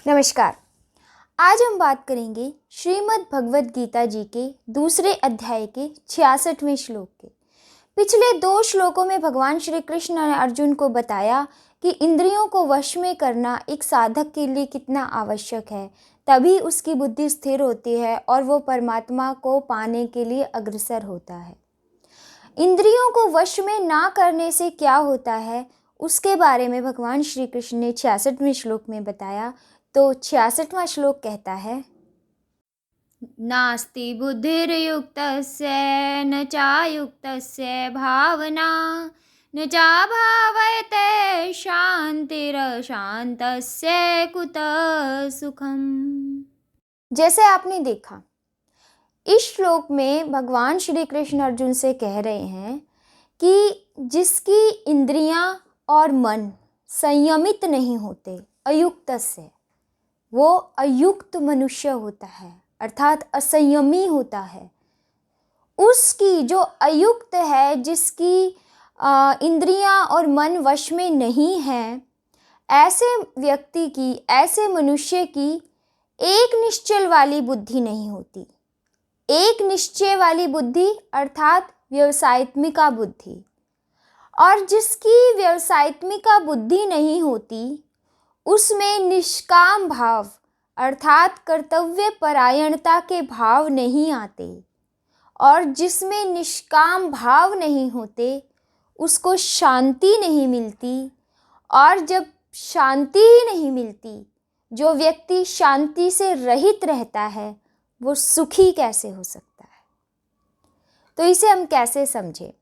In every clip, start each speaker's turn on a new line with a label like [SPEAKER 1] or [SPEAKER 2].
[SPEAKER 1] नमस्कार। आज हम बात करेंगे श्रीमद् भगवद गीता जी के दूसरे अध्याय के 66वें श्लोक के। पिछले 2 श्लोकों में भगवान श्री कृष्ण ने अर्जुन को बताया कि इंद्रियों को वश में करना एक साधक के लिए कितना आवश्यक है, तभी उसकी बुद्धि स्थिर होती है और वो परमात्मा को पाने के लिए अग्रसर होता है। इंद्रियों को वश में ना करने से क्या होता है, उसके बारे में भगवान श्री कृष्ण ने 66वें श्लोक में बताया। तो 66वां श्लोक कहता है, नास्ति बुद्धिर्युक्तस्य न चायुक्तस्य भावना न चाभावयते शांतिरशांतस्य कुतः सुखम। जैसे आपने देखा, इस श्लोक में भगवान श्री कृष्ण अर्जुन से कह रहे हैं कि जिसकी इंद्रियां और मन संयमित नहीं होते, अयुक्त से, वो अयुक्त मनुष्य होता है, अर्थात असंयमी होता है। उसकी जो अयुक्त है, जिसकी इंद्रियां और मन वश में नहीं है, ऐसे व्यक्ति की, ऐसे मनुष्य की एक निश्चल वाली बुद्धि नहीं होती। एक निश्चय वाली बुद्धि अर्थात व्यवसायत्मिका बुद्धि। और जिसकी व्यवसायत्मिका बुद्धि नहीं होती, उसमें निष्काम भाव अर्थात कर्तव्य परायणता के भाव नहीं आते। और जिसमें निष्काम भाव नहीं होते, उसको शांति नहीं मिलती। और जब शांति ही नहीं मिलती, जो व्यक्ति शांति से रहित रहता है, वो सुखी कैसे हो सकता है? तो इसे हम कैसे समझें?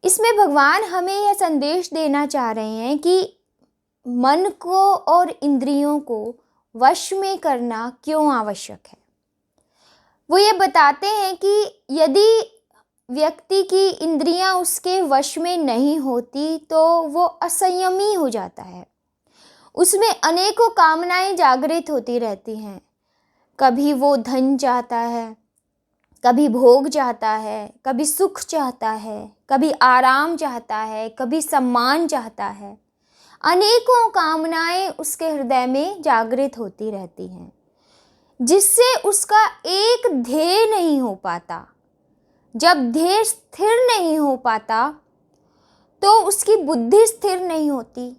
[SPEAKER 1] इसमें भगवान हमें यह संदेश देना चाह रहे हैं कि मन को और इंद्रियों को वश में करना क्यों आवश्यक है। वो ये बताते हैं कि यदि व्यक्ति की इंद्रियां उसके वश में नहीं होती, तो वो असंयमी हो जाता है। उसमें अनेकों कामनाएं जागृत होती रहती हैं। कभी वो धन चाहता है, कभी भोग चाहता है, कभी सुख चाहता है, कभी आराम चाहता है, कभी सम्मान चाहता है। अनेकों कामनाएं उसके हृदय में जागृत होती रहती हैं, जिससे उसका एक ध्येय नहीं हो पाता। जब ध्येय स्थिर नहीं हो पाता, तो उसकी बुद्धि स्थिर नहीं होती।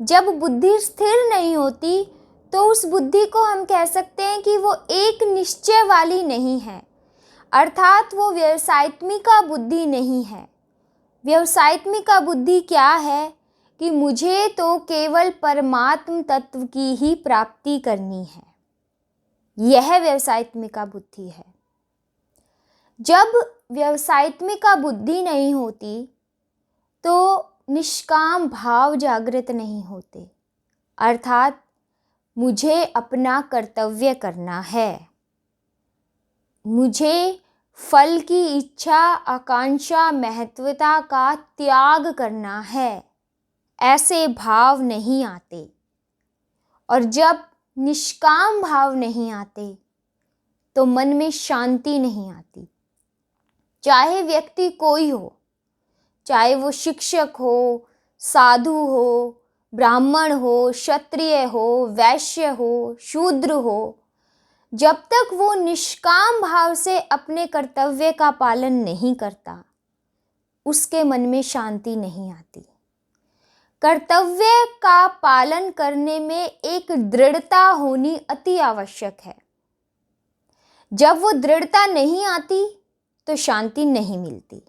[SPEAKER 1] जब बुद्धि स्थिर नहीं होती, तो उस बुद्धि को हम कह सकते हैं कि वो एक निश्चय वाली नहीं है, अर्थात वो व्यवसायत्मिका बुद्धि नहीं है। व्यवसायत्मिका बुद्धि क्या है कि मुझे तो केवल परमात्म तत्व की ही प्राप्ति करनी है। यह व्यवसायत्मिका बुद्धि है। जब व्यवसायत्मिका बुद्धि नहीं होती, तो निष्काम भाव जागृत नहीं होते, अर्थात मुझे अपना कर्तव्य करना है, मुझे फल की इच्छा, आकांक्षा, महत्वता का त्याग करना है, ऐसे भाव नहीं आते। और जब निष्काम भाव नहीं आते, तो मन में शांति नहीं आती। चाहे व्यक्ति कोई हो, चाहे वो शिक्षक हो, साधु हो, ब्राह्मण हो, क्षत्रिय हो, वैश्य हो, शूद्र हो, जब तक वो निष्काम भाव से अपने कर्तव्य का पालन नहीं करता, उसके मन में शांति नहीं आती। कर्तव्य का पालन करने में एक दृढ़ता होनी अति आवश्यक है। जब वो दृढ़ता नहीं आती, तो शांति नहीं मिलती।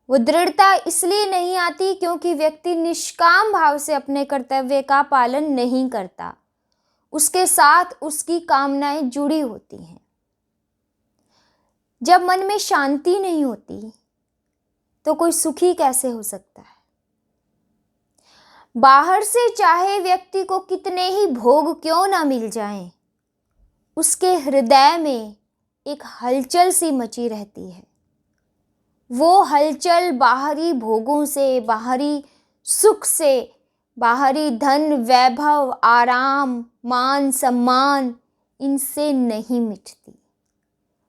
[SPEAKER 1] वो दृढ़ता इसलिए नहीं आती क्योंकि व्यक्ति निष्काम भाव से अपने कर्तव्य का पालन नहीं करता, उसके साथ उसकी कामनाएं जुड़ी होती हैं। जब मन में शांति नहीं होती, तो कोई सुखी कैसे हो सकता है? बाहर से चाहे व्यक्ति को कितने ही भोग क्यों ना मिल जाएं, उसके हृदय में एक हलचल सी मची रहती है। वो हलचल बाहरी भोगों से, बाहरी सुख से, बाहरी धन, वैभव, आराम, मान, सम्मान, इनसे नहीं मिटती।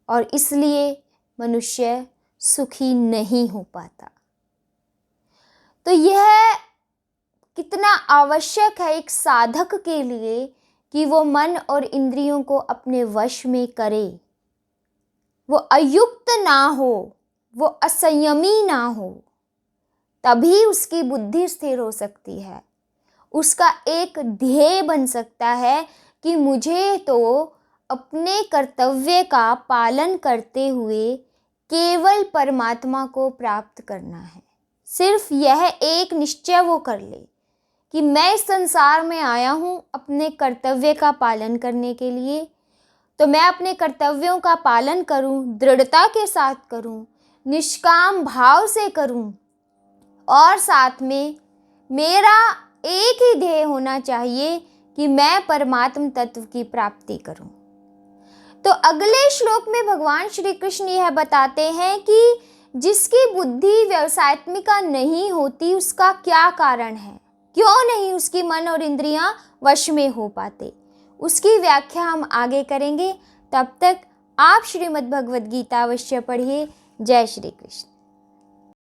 [SPEAKER 1] और इसलिए मनुष्य सुखी नहीं हो पाता। तो यह कितना आवश्यक है एक साधक के लिए कि वो मन और इंद्रियों को अपने वश में करे, वो अयुक्त ना हो, वो असंयमी ना हो, तभी उसकी बुद्धि स्थिर हो सकती है। उसका एक ध्येय बन सकता है कि मुझे तो अपने कर्तव्य का पालन करते हुए केवल परमात्मा को प्राप्त करना है। सिर्फ यह एक निश्चय वो कर ले कि मैं इस संसार में आया हूँ अपने कर्तव्य का पालन करने के लिए, तो मैं अपने कर्तव्यों का पालन करूँ, दृढ़ता के साथ करूँ, निष्काम भाव से करूँ, और साथ में मेरा एक ही ध्येय होना चाहिए कि मैं परमात्म तत्व की प्राप्ति करूं। तो अगले श्लोक में भगवान श्री कृष्ण यह बताते हैं कि जिसकी बुद्धि व्यवसायत्मिका नहीं होती उसका क्या कारण है, क्यों नहीं उसकी मन और इंद्रियां वश में हो पाते, उसकी व्याख्या हम आगे करेंगे। तब तक आप श्रीमद् भगवद गीता अवश्य पढ़िए। जय श्री कृष्ण।